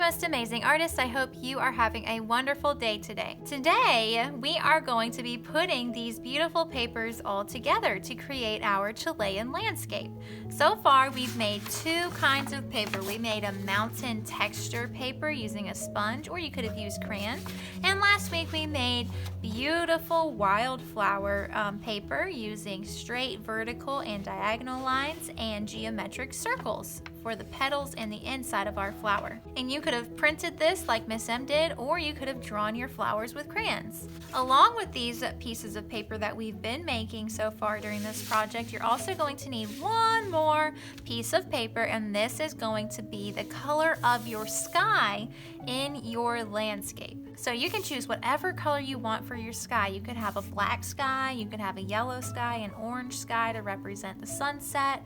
most amazing artists. I hope you are having a wonderful day today. Today, we are going to be putting these beautiful papers all together to create our Chilean landscape. So far, we've made two kinds of paper. We made a mountain texture paper using a sponge, or you could have used crayon. And last week, we made beautiful wildflower paper using straight, vertical, and diagonal lines and geometric circles for the petals and the inside of our flower. And you could have printed this like Miss M did, or you could have drawn your flowers with crayons. Along with these pieces of paper that we've been making so far during this project, you're also going to need one more piece of paper, and this is going to be the color of your sky in your landscape. So you can choose whatever color you want for your sky. You could have a black sky, you could have a yellow sky, an orange sky to represent the sunset.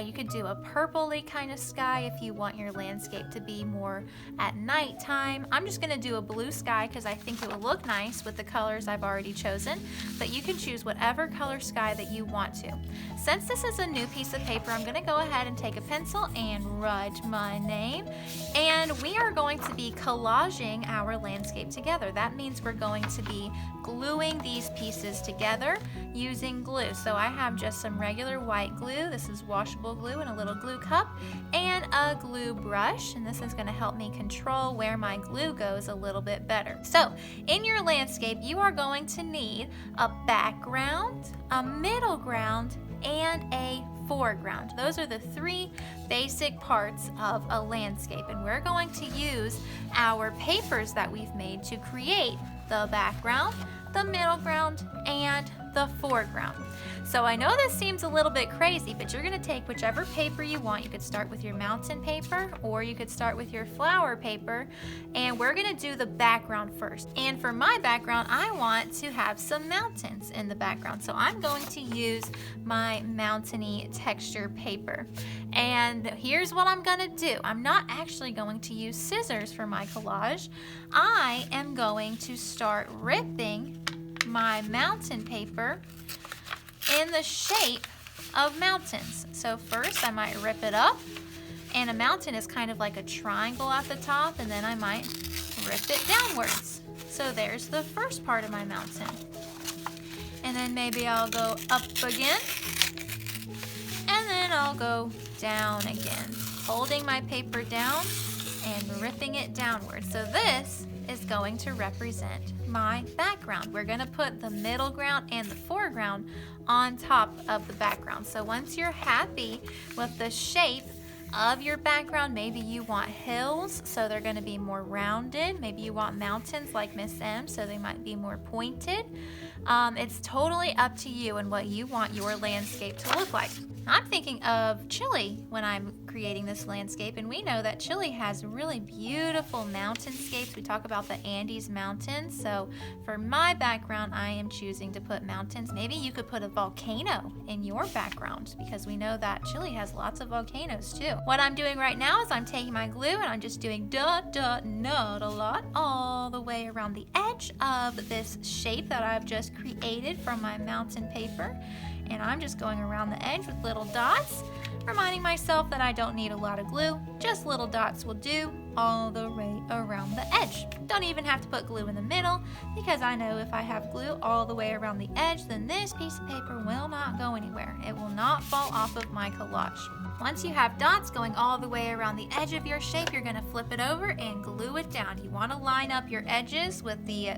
You could do a purpley kind of sky if you want your landscape to be more at nighttime. I'm just going to do a blue sky because I think it will look nice with the colors I've already chosen, but you can choose whatever color sky that you want to. Since this is a new piece of paper, I'm going to go ahead and take a pencil and write my name, and we are going to be collaging our landscape together. That means we're going to be gluing these pieces together using glue. So I have just some regular white glue. This is washable glue in a little glue cup, and a glue brush, and this is going to help me control where my glue goes a little bit better. So in your landscape, you are going to need a background, a middle ground, and a foreground. Those are the three basic parts of a landscape, and we're going to use our papers that we've made to create the background, the middle ground, and the foreground. So I know this seems a little bit crazy, but you're going to take whichever paper you want. You could start with your mountain paper, or you could start with your flower paper, and we're going to do the background first. And for my background, I want to have some mountains in the background, so I'm going to use my mountainy texture paper. And here's what I'm going to do. I'm not actually going to use scissors for my collage. I am going to start ripping my mountain paper in the shape of mountains. So first I might rip it up, and a mountain is kind of like a triangle at the top, and then I might rip it downwards. So there's the first part of my mountain. And then maybe I'll go up again, and then I'll go down again, holding my paper down and ripping it downwards. So this is going to represent my background. We're going to put the middle ground and the foreground on top of the background. So once you're happy with the shape of your background, maybe you want hills, so they're going to be more rounded. Maybe you want mountains like Miss M, so they might be more pointed. It's totally up to you and what you want your landscape to look like. I'm thinking of Chile when I'm creating this landscape, and we know that Chile has really beautiful mountainscapes. We talk about the Andes Mountains, so for my background, I am choosing to put mountains. Maybe you could put a volcano in your background, because we know that Chile has lots of volcanoes too. What I'm doing right now is I'm taking my glue and I'm just doing not a lot all the way around the edge of this shape that I've just created from my mountain paper. And I'm just going around the edge with little dots, reminding myself that I don't need a lot of glue. Just little dots will do all the way around the edge. Don't even have to put glue in the middle, because I know if I have glue all the way around the edge, then this piece of paper will not go anywhere. It will not fall off of my collage. Once you have dots going all the way around the edge of your shape, you're going to flip it over and glue it down. You want to line up your edges with the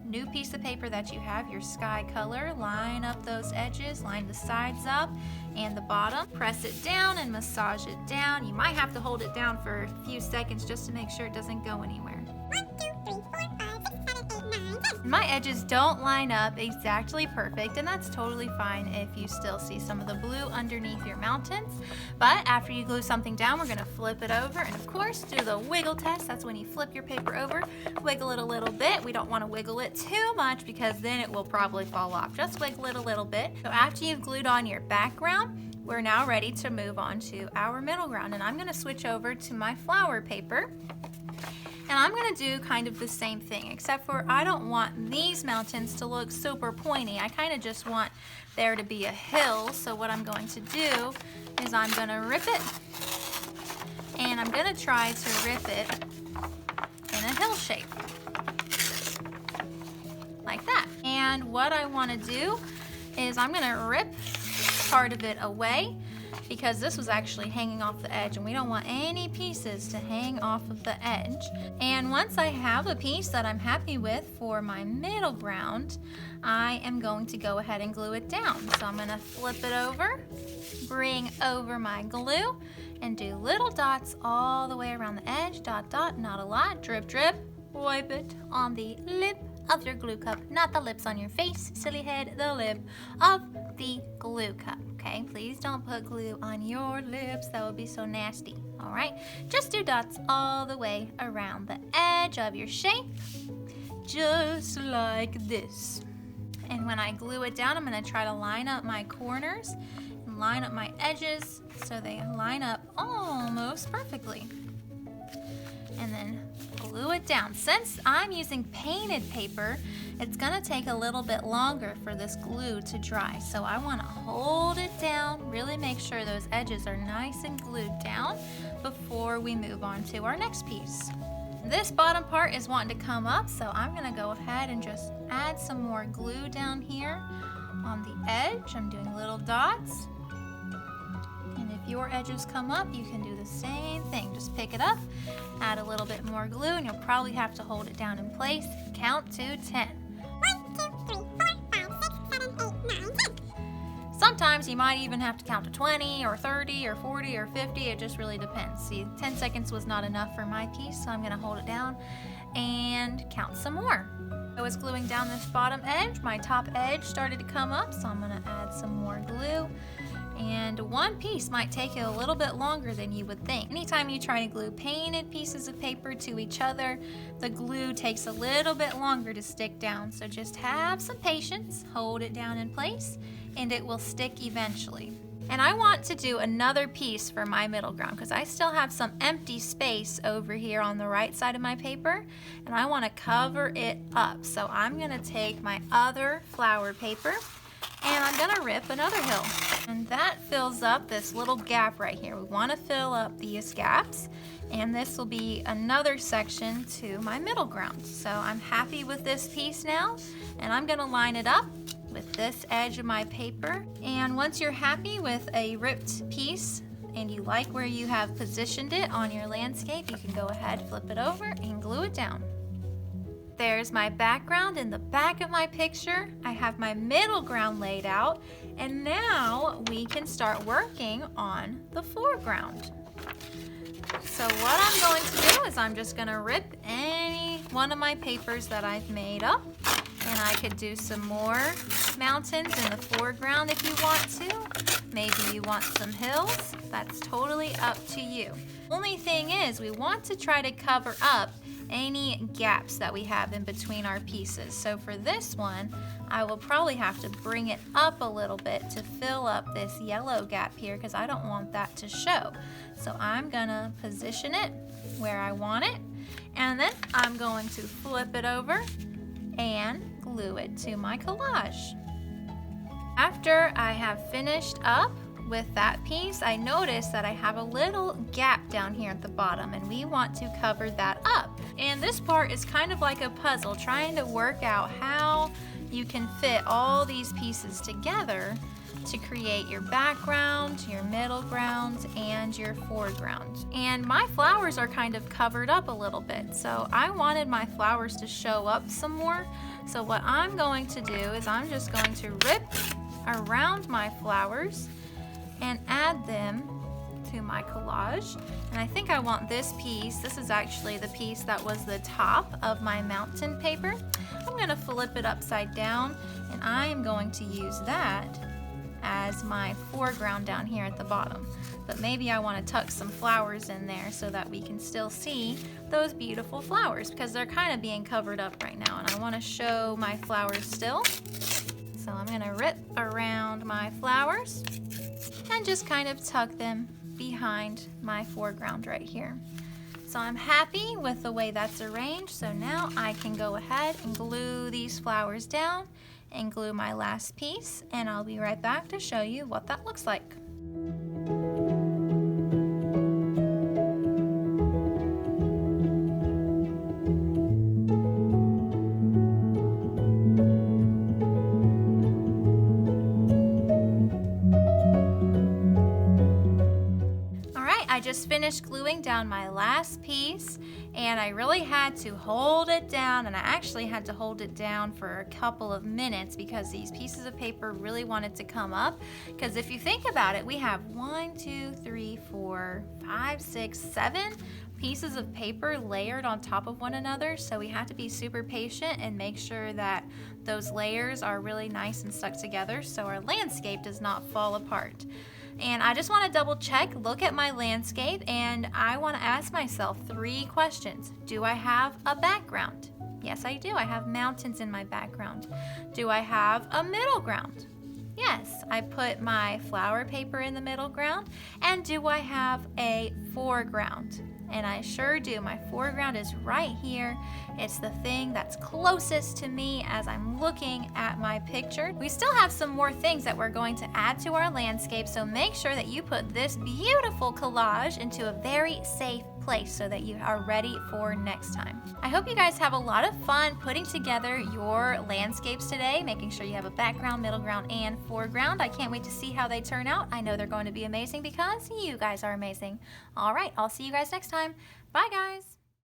new piece of paper that you have, your sky color. Line up those edges, line the sides up and the bottom. Press it down and massage it down. You might have to hold it down for a few seconds just to make sure it doesn't go anywhere. 1, 2, 3, 4, 5, 6, 7, 8, 9, 10. My edges don't line up exactly perfect, and that's totally fine if you still see some of the blue underneath your mountains. But after you glue something down, we're going to flip it over, and of course do the wiggle test. That's when you flip your paper over, wiggle it a little bit. We don't want to wiggle it too much because then it will probably fall off. Just wiggle it a little bit. So after you've glued on your background, we're now ready to move on to our middle ground, and I'm going to switch over to my flower paper. And I'm going to do kind of the same thing, except for I don't want these mountains to look super pointy. I kind of just want there to be a hill. So what I'm going to do is I'm going to rip it, and I'm going to try to rip it hill shape. Like that. And what I want to do is I'm going to rip part of it away because this was actually hanging off the edge and we don't want any pieces to hang off of the edge. And once I have a piece that I'm happy with for my middle ground, I am going to go ahead and glue it down. So I'm going to flip it over, bring over my glue, and do little dots all the way around the edge. Dot, dot, not a lot. Drip, drip. Wipe it on the lip of your glue cup, not the lips on your face, silly head, the lip of the glue cup. Okay, please don't put glue on your lips. That would be so nasty. All right, just do dots all the way around the edge of your shape, just like this. And when I glue it down, I'm going to try to line up my corners and line up my edges so they line up almost perfectly. And then glue it down. Since I'm using painted paper, it's going to take a little bit longer for this glue to dry. So I want to hold it down, really make sure those edges are nice and glued down before we move on to our next piece. This bottom part is wanting to come up, so I'm going to go ahead and just add some more glue down here on the edge. I'm doing little dots. And if your edges come up, you can do the same thing. Just pick it up, add a little bit more glue, and you'll probably have to hold it down in place. Count to 10. 1, 2, 3, 4, 5, 6, 7, 8, 9, 10. Sometimes you might even have to count to 20 or 30 or 40 or 50. It just really depends. See, 10 seconds was not enough for my piece, so I'm going to hold it down and count some more. I was gluing down this bottom edge. My top edge started to come up, so I'm going to add some more glue. And one piece might take you a little bit longer than you would think. Anytime you try to glue painted pieces of paper to each other, the glue takes a little bit longer to stick down. So just have some patience, hold it down in place, and it will stick eventually. And I want to do another piece for my middle ground because I still have some empty space over here on the right side of my paper, and I want to cover it up. So I'm going to take my other flower paper and I'm gonna rip another hill. And that fills up this little gap right here. We wanna fill up these gaps, and this will be another section to my middle ground. So I'm happy with this piece now, and I'm gonna line it up with this edge of my paper. And once you're happy with a ripped piece, and you like where you have positioned it on your landscape, you can go ahead, flip it over, and glue it down. There's my background in the back of my picture. I have my middle ground laid out, and now we can start working on the foreground. So what I'm going to do is I'm just going to rip any one of my papers that I've made up, and I could do some more mountains in the foreground if you want to. Maybe you want some hills. That's totally up to you. Only thing is, we want to try to cover up any gaps that we have in between our pieces. So for this one, I will probably have to bring it up a little bit to fill up this yellow gap here because I don't want that to show. So I'm gonna position it where I want it, and then I'm going to flip it over and glue it to my collage. After I have finished up with that piece, I noticed that I have a little gap down here at the bottom, and we want to cover that up. And this part is kind of like a puzzle, trying to work out how you can fit all these pieces together to create your background, your middle ground, and your foreground. And my flowers are kind of covered up a little bit, so I wanted my flowers to show up some more. So what I'm going to do is I'm just going to rip around my flowers and add them to my collage. And I think I want this piece. This is actually the piece that was the top of my mountain paper. I'm gonna flip it upside down, and I am going to use that as my foreground down here at the bottom. But maybe I want to tuck some flowers in there so that we can still see those beautiful flowers, because they're kind of being covered up right now, and I want to show my flowers still. So I'm gonna rip around my flowers and just kind of tuck them behind my foreground right here. So I'm happy with the way that's arranged, so now I can go ahead and glue these flowers down and glue my last piece, and I'll be right back to show you what that looks like. just finished gluing down my last piece, and I really had to hold it down, and I actually had to hold it down for a couple of minutes because these pieces of paper really wanted to come up. Because if you think about it, we have 1, 2, 3, 4, 5, 6, 7 pieces of paper layered on top of one another, so we have to be super patient and make sure that those layers are really nice and stuck together so our landscape does not fall apart. And I just want to double check, look at my landscape, and I want to ask myself 3 questions. Do I have a background? Yes, I do. I have mountains in my background. Do I have a middle ground? Yes, I put my flower paper in the middle ground. And do I have a foreground? And I sure do. My foreground is right here. It's the thing that's closest to me as I'm looking at my picture. We still have some more things that we're going to add to our landscape, so make sure that you put this beautiful collage into a very safe place so that you are ready for next time. I hope you guys have a lot of fun putting together your landscapes today, making sure you have a background, middle ground, and foreground. I can't wait to see how they turn out. I know they're going to be amazing because you guys are amazing. All right, I'll see you guys next time. Bye, guys.